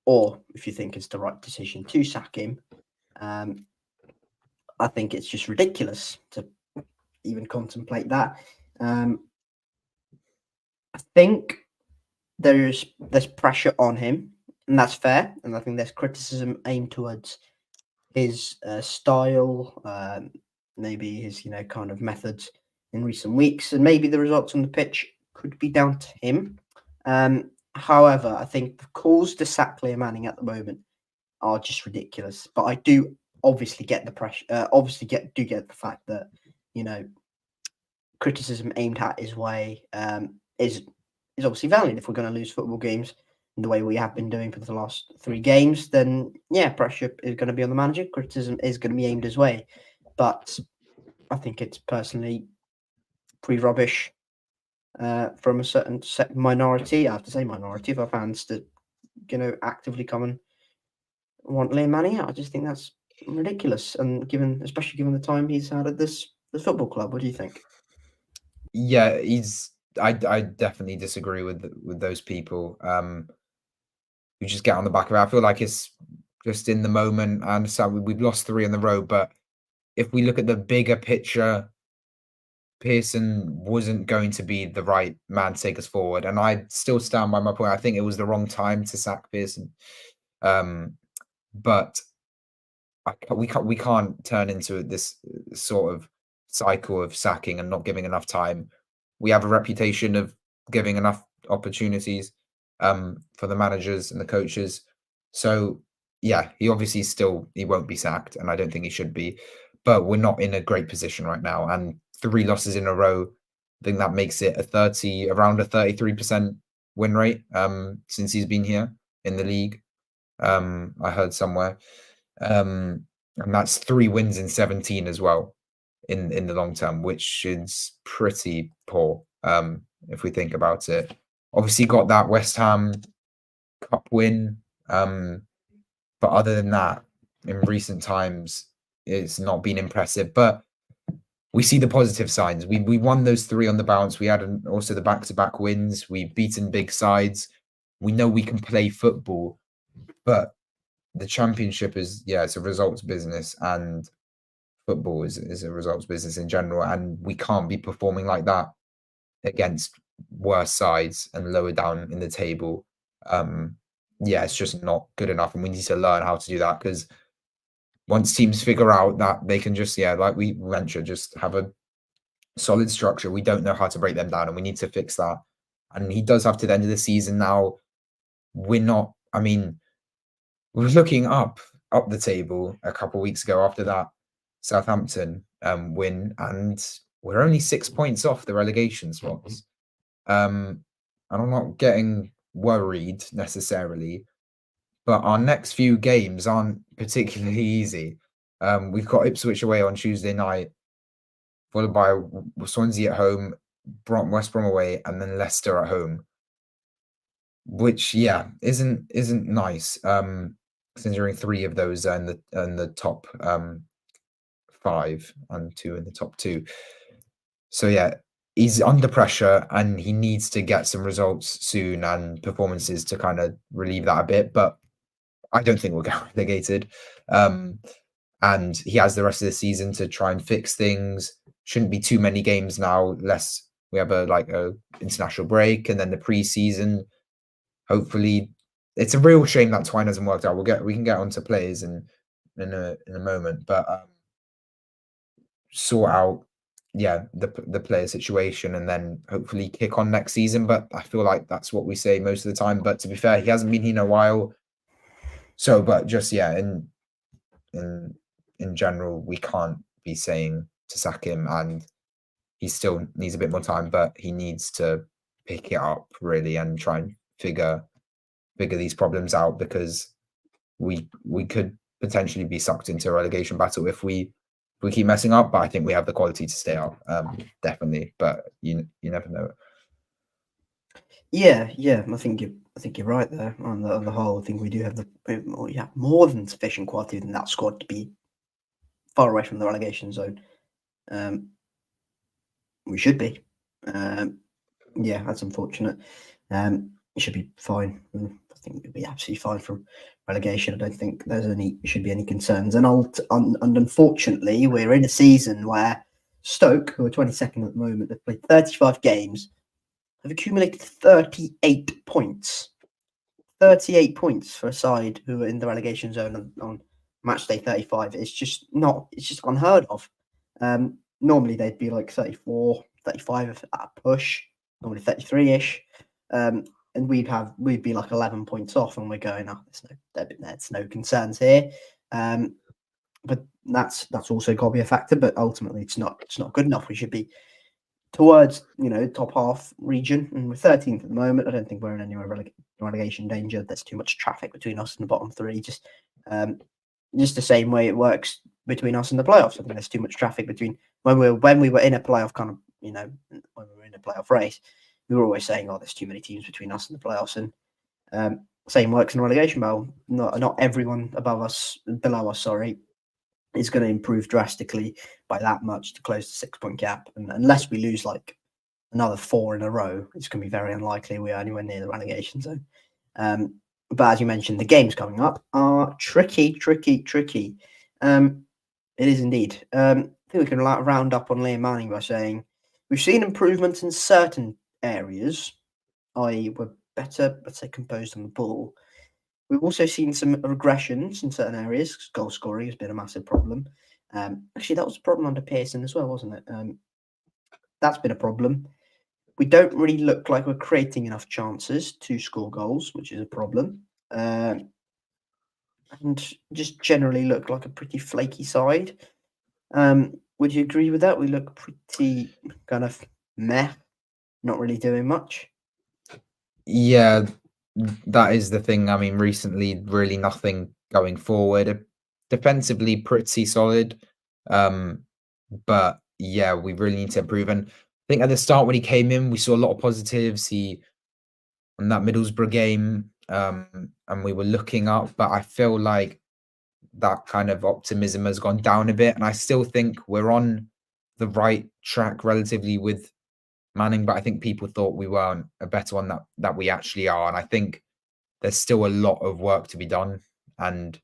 or if you think it's the right decision to sack him, I think it's just ridiculous to even contemplate that. I think there's pressure on him, and that's fair. And I think there's criticism aimed towards his style, maybe his kind of methods in recent weeks, and maybe the results on the pitch could be down to him. However, I think the calls to sack Liam Manning at the moment are just ridiculous. But I do obviously get the pressure. Get the fact that criticism aimed at his way is obviously valid. If we're going to lose football games in the way we have been doing for the last 3 games, then pressure is going to be on the manager. Criticism is going to be aimed his way. But I think it's personally pretty rubbish from a certain minority. I have to say minority of our fans to actively come and want Liam Manning out. I just think that's ridiculous, and especially given the time he's had at this football club. What do you think? Yeah, I definitely disagree with those people who just get on the back of it. I feel like it's just in the moment. I understand we've lost 3 in a row, but if we look at the bigger picture, Pearson wasn't going to be the right man to take us forward, and I still stand by my point. I think it was the wrong time to sack Pearson, but we can't turn into this sort of cycle of sacking and not giving enough time. We have a reputation of giving enough opportunities for the managers and the coaches. So yeah, he obviously he won't be sacked, and I don't think he should be. But we're not in a great position right now, and 3 losses in a row, I think that makes it around a 33% win rate since he's been here in the league. I heard somewhere. And that's 3 wins in 17 as well in the long term, which is pretty poor if we think about it. Obviously got that West Ham Cup win, but other than that, in recent times, it's not been impressive. But we see the positive signs. We won those 3 on the bounce. We had also the back-to-back wins. We've beaten big sides. We know we can play football, but the championship it's a results business, and football is a results business in general, and we can't be performing like that against worse sides and lower down in the table yeah, it's just not good enough, and we need to learn how to do that, because once teams figure out that they can just, yeah, like we mentioned, just have a solid structure, we don't know how to break them down, and we need to fix that. And he does have to the end of the season now. We're not, I mean, we were looking up the table a couple of weeks ago after that Southampton win, and we're only 6 points off the relegation spots. And I'm not getting worried necessarily, but our next few games aren't particularly easy. We've got Ipswich away on Tuesday night, followed by Swansea at home, West Brom away, and then Leicester at home, which, yeah, isn't nice. Considering 3 of those are in the top 5 and 2 in the top 2. So yeah, he's under pressure and he needs to get some results soon and performances to kind of relieve that a bit. But I don't think we'll get relegated. And he has the rest of the season to try and fix things. Shouldn't be too many games now, less we have a international break and then the pre-season. Hopefully, it's a real shame that Twine hasn't worked out. We can get onto players in a moment, but sort out, yeah, the player situation and then hopefully kick on next season. But I feel like that's what we say most of the time. But to be fair, he hasn't been here in a while. So, but just, yeah, in general, we can't be saying to sack him, and he still needs a bit more time, but he needs to pick it up really and try and figure these problems out, because we could potentially be sucked into a relegation battle if we keep messing up. But I think we have the quality to stay up, definitely. But you never know. Yeah, I think you're right there. On the whole, I think we do have more than sufficient quality within that squad to be far away from the relegation zone. We should be. Yeah, that's unfortunate. It should be fine. I think we'll be absolutely fine from relegation. I don't think should be any concerns. And unfortunately, we're in a season where Stoke, who are 22nd at the moment, they've played 35 games, have accumulated 38 points. 38 points for a side who are in the relegation zone on match day 35. It's just unheard of. Normally they'd be like 34, 35 at a push, normally 33-ish. And we'd be like 11 points off, and we're going, there's no concerns here. But that's also got to be a factor. But ultimately, it's not good enough. We should be towards top half region, and we're 13th at the moment. I don't think we're in any relegation danger. There's too much traffic between us and the bottom 3. Just the same way it works between us and the playoffs. I think there's too much traffic between when we were in a playoff kind of when we were in a playoff race. We were always saying, there's too many teams between us and the playoffs, and same works in relegation battle. Not everyone below us, is going to improve drastically by that much to close the 6-point gap. And unless we lose like another 4 in a row, it's going to be very unlikely we are anywhere near the relegation zone. But as you mentioned, the games coming up are tricky. It is indeed. I think we can round up on Liam Manning by saying we've seen improvements in certain areas, i.e. we're better, let's say, composed on the ball. We've also seen some regressions in certain areas. Goal scoring has been a massive problem. Actually, that was a problem under Pearson as well, wasn't it? That's been a problem. We don't really look like we're creating enough chances to score goals, which is a problem. And just generally look like a pretty flaky side. Would you agree with that? We look pretty kind of meh, not really doing much. Yeah, that is the thing. I mean, recently, really nothing going forward. Defensively, pretty solid. But yeah, we really need to improve. And I think at the start when he came in, we saw a lot of positives. On that Middlesbrough game, and we were looking up, but I feel like that kind of optimism has gone down a bit. And I still think we're on the right track relatively with Manning, but I think people thought we weren't a better one that we actually are. And I think there's still a lot of work to be done. And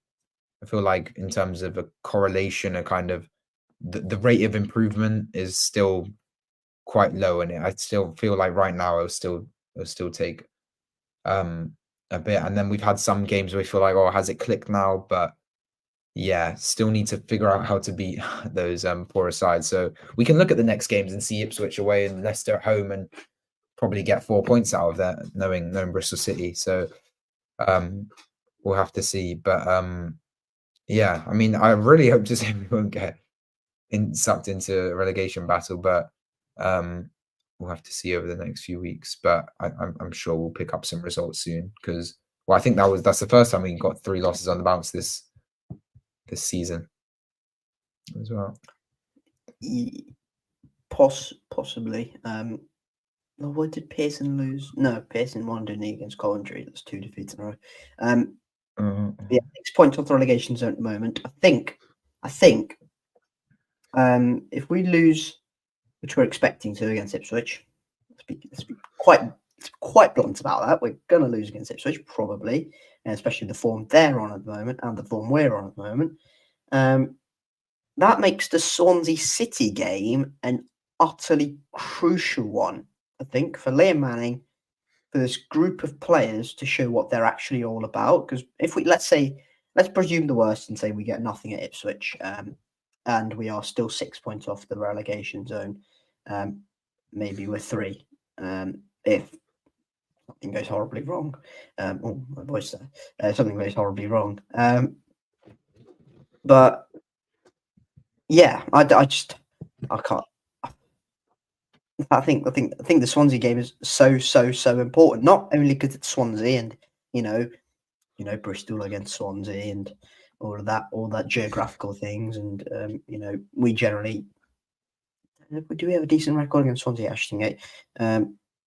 I feel like in terms of a correlation, a kind of the rate of improvement is still quite low. And I still feel like right now I'll still take a bit, and then we've had some games where we feel like, oh, has it clicked now? But yeah, still need to figure out how to beat those poorer sides. So we can look at the next games and see Ipswich away and Leicester at home, and probably get 4 points out of that, knowing Bristol City. So we'll have to see. But yeah, I mean, I really hope to say we won't get sucked into a relegation battle, but we'll have to see over the next few weeks. But I'm sure we'll pick up some results soon, because I think that's the first time we got 3 losses on the bounce this season as well. Possibly. What did Pearson lose? No, Pearson won, didn't he, against Coventry? That's 2 defeats in a row. Yeah, 6 points off the relegation zone at the moment. I think if we lose, which we're expecting to against Ipswich, let's be quite blunt about that. We're going to lose against Ipswich, probably, and especially the form they're on at the moment and the form we're on at the moment. That makes the Swansea City game an utterly crucial one, I think, for Liam Manning, for this group of players to show what they're actually all about. Because if let's presume the worst and say we get nothing at Ipswich, and we are still 6 points off the relegation zone, maybe we're 3. If something goes horribly wrong, oh, my voice there, something goes horribly wrong. But yeah, I can't. I think the Swansea game is so important. Not only because it's Swansea and you know Bristol against Swansea and all that geographical things, and we generally do we have a decent record against Swansea at Ashton Gate. A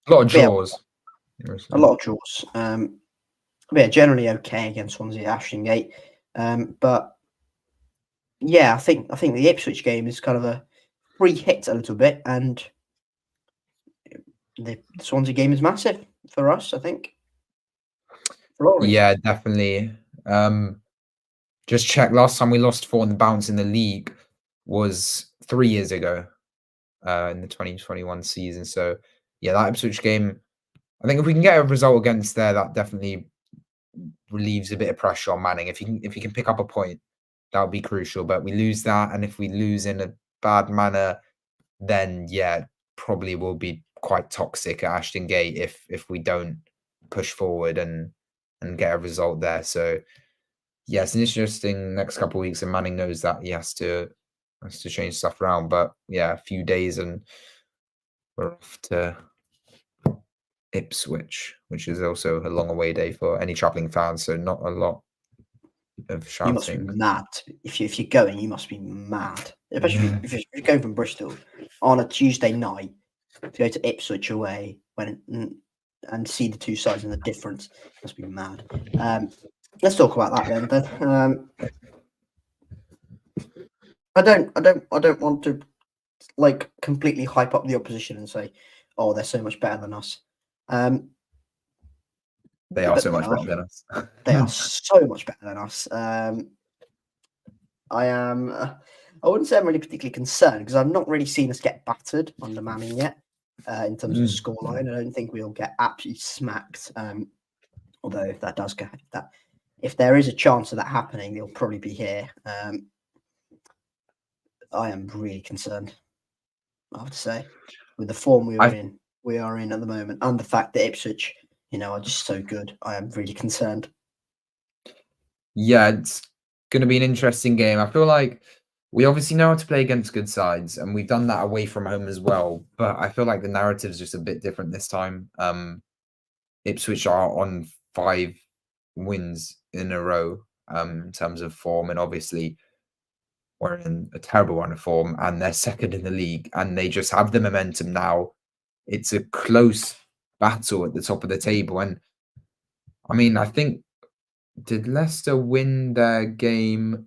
lot of draws. A lot of draws. Yeah, generally okay against Swansea at Ashton Gate. But yeah, I think the Ipswich game is kind of a free hit a little bit, and the Swansea game is massive for us, I think. Yeah, definitely. Just check. Last time we lost 4 on the bounce in the league was 3 years ago, in the 2021 season. So yeah, that Ipswich game, I think if we can get a result against there, that definitely relieves a bit of pressure on Manning. If he can pick up a point, that would be crucial. But we lose that, and if we lose in a bad manner, then yeah, probably will be quite toxic at Ashton Gate if we don't push forward and get a result there. So yeah, it's an interesting next couple of weeks, and Manning knows that he has to change stuff around. But yeah, a few days and we're off to Ipswich, which is also a long away day for any travelling fans. So not a lot of shouting. You must be mad if you're going. You must be mad, especially if you're going from Bristol on a Tuesday night to go to Ipswich away and see the two sides and the difference. Must be mad. Let's talk about that then. I don't want to completely hype up the opposition and say, oh, they're so much better than us. They are so much better than us. They are so much better than us. I wouldn't say I'm really particularly concerned, because I've not really seen us get battered under Manning yet. In terms of scoreline, I don't think we'll get absolutely smacked. Although if that does if there is a chance of that happening, they'll probably be here. I am really concerned, I have to say, with the form we are in at the moment, and the fact that Ipswich, are just so good. I am really concerned. Yeah, it's going to be an interesting game. I feel like we obviously know how to play against good sides, and we've done that away from home as well. But I feel like the narrative is just a bit different this time. Ipswich are on 5 wins in a row in terms of form, and obviously we're in a terrible run of form, and they're second in the league, and they just have the momentum now. It's a close battle at the top of the table, and I mean, I think, did Leicester win their game?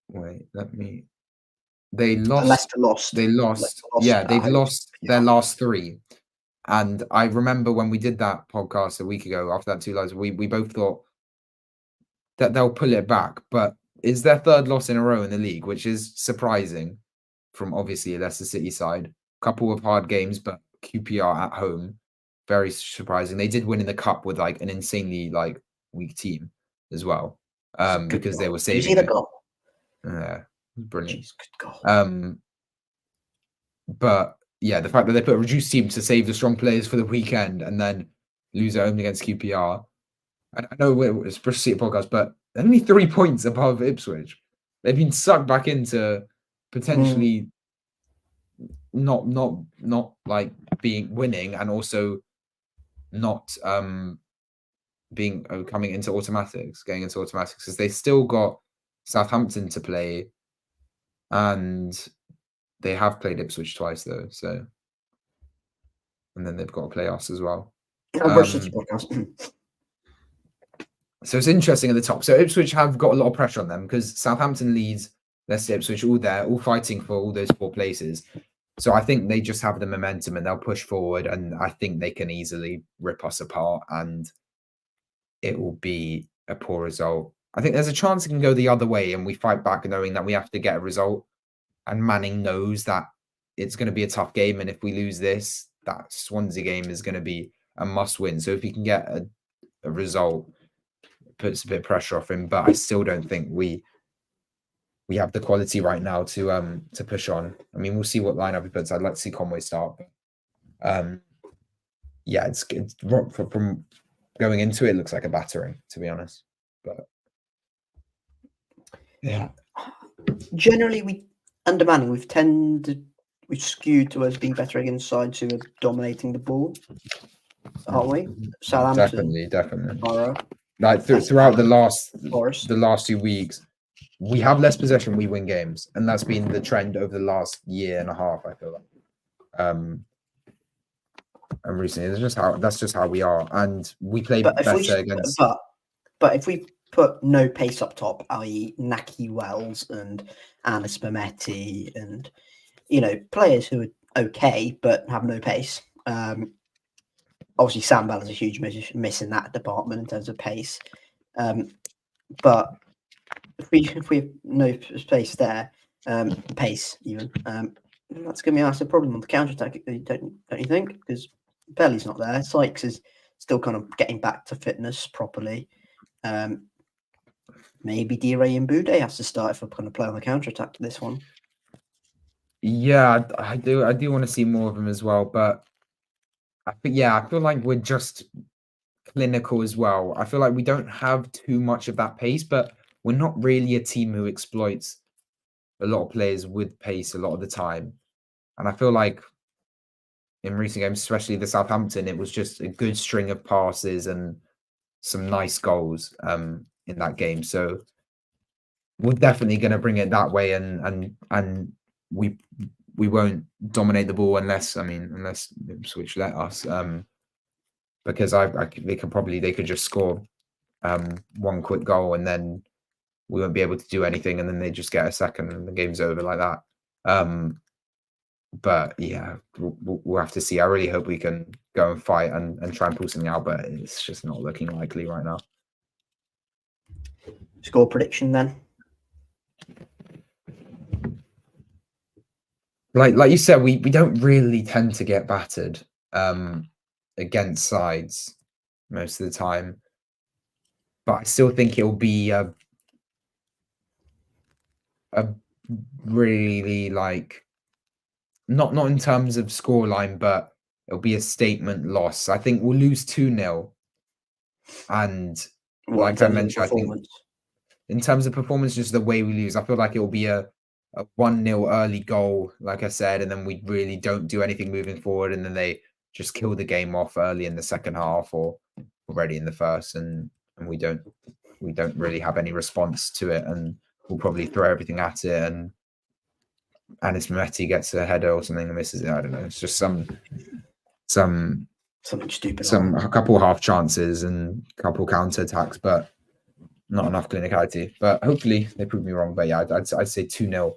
Wait, they lost. Leicester lost. They lost. Yeah, they've lost their last 3. And I remember when we did that podcast a week ago after that 2 losses, we both thought that they'll pull it back. But it's their 3rd loss in a row in the league, which is surprising from obviously a Leicester City side. Couple of hard games, but QPR at home. very surprising. They did win in the cup with like an insanely like weak team as well, because they were Did you see saving the it. goal? Yeah, brilliant. Jeez, good goal. But yeah, the fact that they put a reduced team to save the strong players for the weekend and then lose at home against QPR. I know it's Bristol City podcast, but only 3 points above Ipswich. They've been sucked back into potentially not like being winning, and also not being coming into automatics, getting into automatics, because they still got Southampton to play, and they have played Ipswich twice though. So, and then they've got to play us as well. Bristol City podcast. So it's interesting at the top. So Ipswich have got a lot of pressure on them because Southampton, Leeds, Leicester, Ipswich, all there, all fighting for all those 4 places. So I think they just have the momentum and they'll push forward, and I think they can easily rip us apart, and it will be a poor result. I think there's a chance it can go the other way and we fight back knowing that we have to get a result, and Manning knows that it's going to be a tough game, and if we lose this, that Swansea game is going to be a must win. So if he can get a result, it puts a bit of pressure off him, but I still don't think we have the quality right now to push on. I mean, we'll see what lineup he puts. I'd like to see Conway start, but yeah, it's from going into it looks like a battering, to be honest. But yeah, generally we've skewed towards being better against sides who are dominating the ball, aren't we? Southampton, definitely. Borough, Like throughout the Forest. last 2 weeks, we have less possession, we win games, and that's been the trend over the last year and a half, I feel like. And recently, that's just how we are, and we play better against. But if we put no pace up top, i.e., Naki Wells and Ani and Matiss, and players who are okay but have no pace. Obviously, Sam Bell is a huge miss in that department in terms of pace. But if we have no space there, pace even, that's going to be a massive problem on the counter attack. Don't you think? Because Belly's not there. Sykes is still kind of getting back to fitness properly. Maybe D-Ray and Boudet has to start if we're going to play on the counter attack to this one. Yeah, I do want to see more of him as well, but I feel like we're just clinical as well. I feel like we don't have too much of that pace, but we're not really a team who exploits a lot of players with pace a lot of the time. And I feel like in recent games, especially the Southampton, it was just a good string of passes and some nice goals in that game. So we're definitely going to bring it that way, and we won't dominate the ball unless Ipswich let us. Because they could just score one quick goal and then we won't be able to do anything, and then they just get a second and the game's over like that. But yeah, we'll have to see. I really hope we can go and fight and try and pull something out, but it's just not looking likely right now. Score prediction then. Like you said, we don't really tend to get battered against sides most of the time, but I still think it'll be a really like not in terms of scoreline, but it'll be a statement loss. I think we'll lose 2-0, and like I mentioned, I think in terms of performance, just the way we lose, I feel like it will be a 1-0 early goal, like I said, and then we really don't do anything moving forward, and then they just kill the game off early in the second half or already in the first, and we don't really have any response to it, and we'll probably throw everything at it, and Ani and Matiss gets a header or something and misses it. I don't know. It's just something stupid. A couple half chances and a couple counter attacks, but not enough clinicality. But hopefully they prove me wrong. But yeah, I'd say 2-0,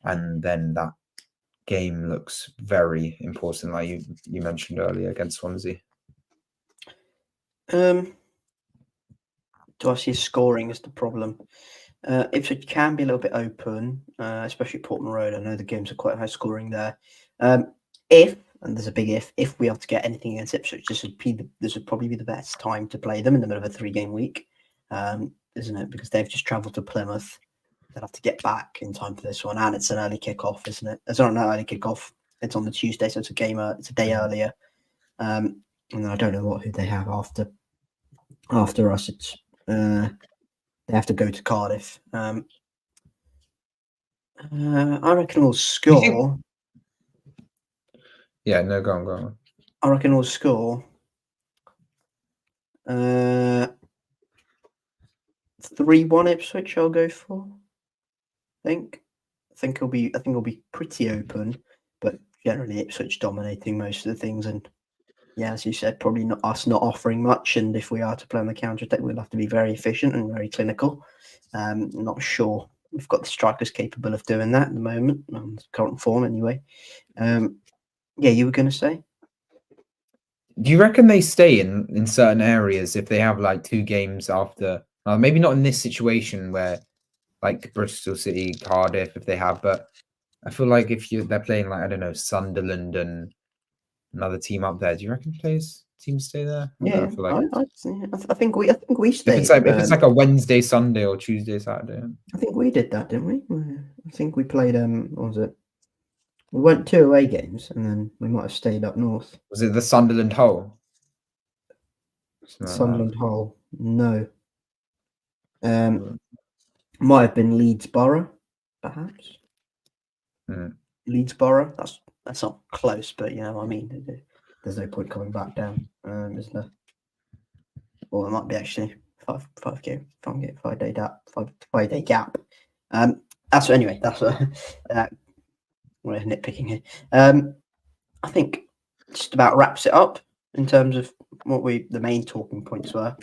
and then that game looks very important, like you mentioned earlier, against Swansea. Do I see scoring as the problem? Ipswich can be a little bit open, especially Portman Road. I know the games are quite high scoring there. If and there's a big if we are to get anything against Ipswich, this would probably be the best time to play them in the middle of a 3-game week, isn't it? Because they've just travelled to Plymouth. They'll have to get back in time for this one, and it's an early kickoff, isn't it? It's not an early kickoff. It's on the Tuesday, so it's a game. It's a day earlier. And then I don't know who they have after us. It's they have to go to Cardiff. I reckon we'll score. Yeah, no, go on. I reckon we'll score 3-1 Ipswich. I'll go for. I think it'll be pretty open, but generally Ipswich dominating most of the things. And yeah, as you said, probably not offering much. And if we are to play on the counter attack, we'll have to be very efficient and very clinical. I'm not sure we've got the strikers capable of doing that at the moment, on current form anyway. Yeah, you were going to say? Do you reckon they stay in certain areas if they have like 2 games after? Maybe not in this situation where like Bristol City, Cardiff, if they have, but I feel like if they're playing like, I don't know, Sunderland and another team up there, do you reckon teams stay there? Yeah, I think we stay. If it's like a Wednesday, Sunday, or Tuesday, Saturday. I think we did that, didn't we? I think we played what was it? We went 2 away games, and then we might have stayed up north. Was it the Sunderland Hull? Sunderland Hull? No. Might have been Leeds Borough, perhaps. Leeds Borough. That's not close, but you know what I mean. There's no point coming back down, is there? Or it might be actually 5-day gap. That's anyway. That's we're nitpicking here. I think just about wraps it up in terms of what the main talking points were.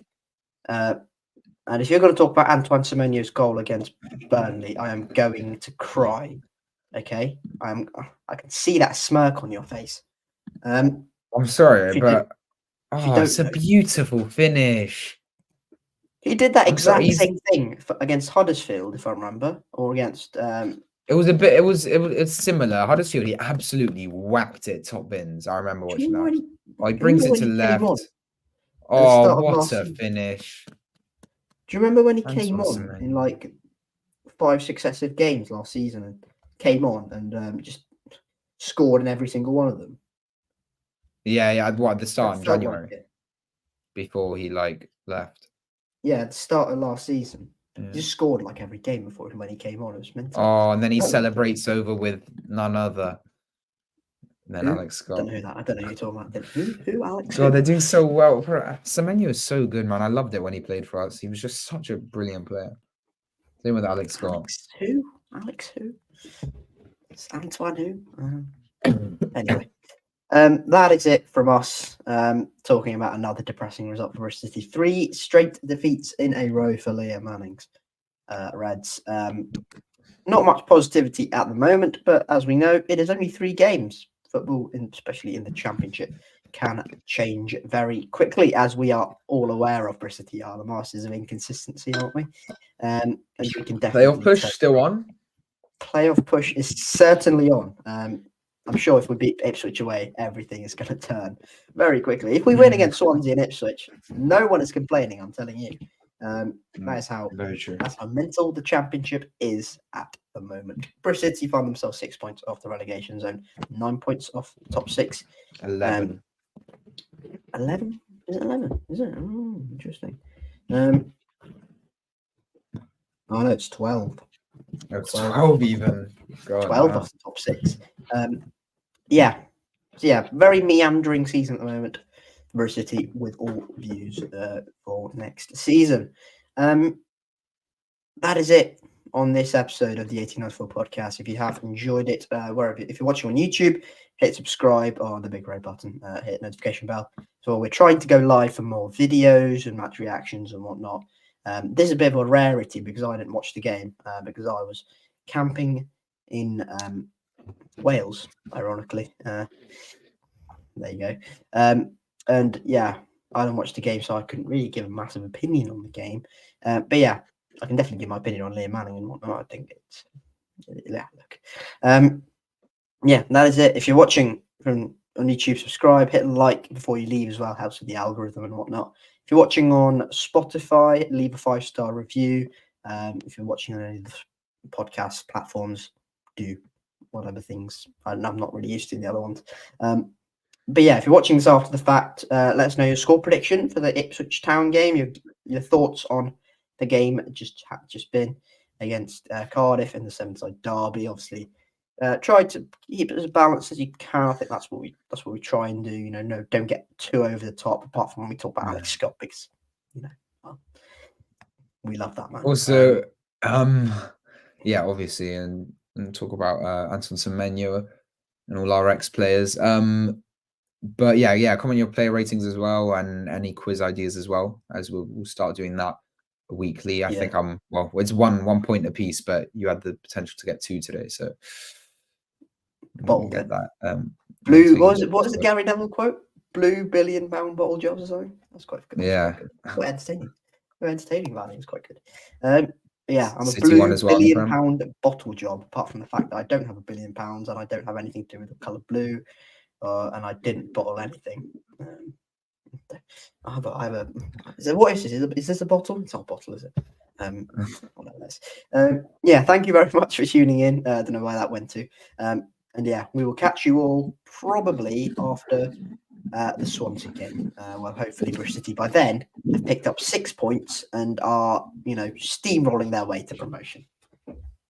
And if you're going to talk about Antoine Semenyo's goal against Burnley, I am going to cry. Okay, I can see that smirk on your face. I'm sorry, but it's a beautiful finish. He did that exact same thing against Huddersfield, if I remember, or against. It was similar. Huddersfield, he absolutely whacked it top bins. I remember watching that. He brings it to left. Oh, what a finish! Do you remember when he came on in like 5 successive games last season and came on and just scored in every single one of them? Yeah. At the start in January, before he left. Yeah, at the start of last season. Yeah. He just scored like every game before when he came on. It was mental. Oh, and then he celebrates over with none other than Alex Scott. I don't know who you're talking about. Who Alex? God, they're doing so well. Semenyo is so good, man. I loved it when he played for us. He was just such a brilliant player. Same with Alex Scott. Alex who? It's Antoine who? Anyway. That is it from us. Talking about another depressing result for Bristol City. 3 straight defeats in a row for Liam Manning's Reds. Not much positivity at the moment, but as we know, it is only 3 games. Football, especially in the Championship, can change very quickly, as we are all aware of. Bristol City are the masters of inconsistency, aren't we? And we can definitely. Playoff push still on? Playoff push is certainly on. I'm sure if we beat Ipswich away, everything is going to turn very quickly. If we win against Swansea and Ipswich, no one is complaining, I'm telling you. That's how mental the Championship is at the moment. Bristol City find themselves 6 points off the relegation zone, 9 points off the top 6. 11. 11? Is it 11? Is it? Oh, interesting. Oh, no, it's 12. It's 12 even. God, 12 off the top 6. Very meandering season at the moment. Bristol City with all views for next season. That is it on this episode of the 1894 podcast. If you have enjoyed it, if you're watching on YouTube, hit subscribe on the big red button, hit notification bell. So we're trying to go live for more videos and match reactions and whatnot. This is a bit of a rarity because I didn't watch the game because I was camping in Wales, ironically. There you go. And yeah, I didn't watch the game, so I couldn't really give a massive opinion on the game. But yeah, I can definitely give my opinion on Liam Manning and whatnot. I think it's that is it. If you're watching from on YouTube, subscribe, hit like before you leave as well, helps with the algorithm and whatnot. If you're watching on Spotify, leave a 5-star review. If you're watching on any of the podcast platforms, do whatever things. I'm not really used to the other ones. But yeah, if you're watching this after the fact, let us know your score prediction for the Ipswich Town game, your thoughts on the game just been against Cardiff in the Severnside derby. Obviously, try to keep it as balanced as you can. I think that's what we try and do. No, don't get too over the top. Apart from when we talk about Alex Scott, because well, we love that man. Also, yeah, obviously, and talk about Anton Semenyo and all our ex-players. But yeah, comment your player ratings as well, and any quiz ideas as well, as we'll start doing that weekly. I think it's one point a piece, but you had the potential to get 2 today, so we'll get that. Blue, what was the Gary Neville quote? Blue £1 billion bottle jobs or something. That's quite good. Yeah, quite entertaining. Very entertaining value. It's quite good. Yeah, I'm City a one blue as well, £1 billion bottle job. Apart from the fact that I don't have £1 billion and I don't have anything to do with the colour blue, and I didn't bottle anything. I have a. What is this? Is this a bottle? It's not a bottle, is it? Yeah. Thank you very much for tuning in. I don't know where that went to. And yeah, we will catch you all probably after the Swansea game. Well, hopefully Bristol City by then have picked up 6 points and are steamrolling their way to promotion.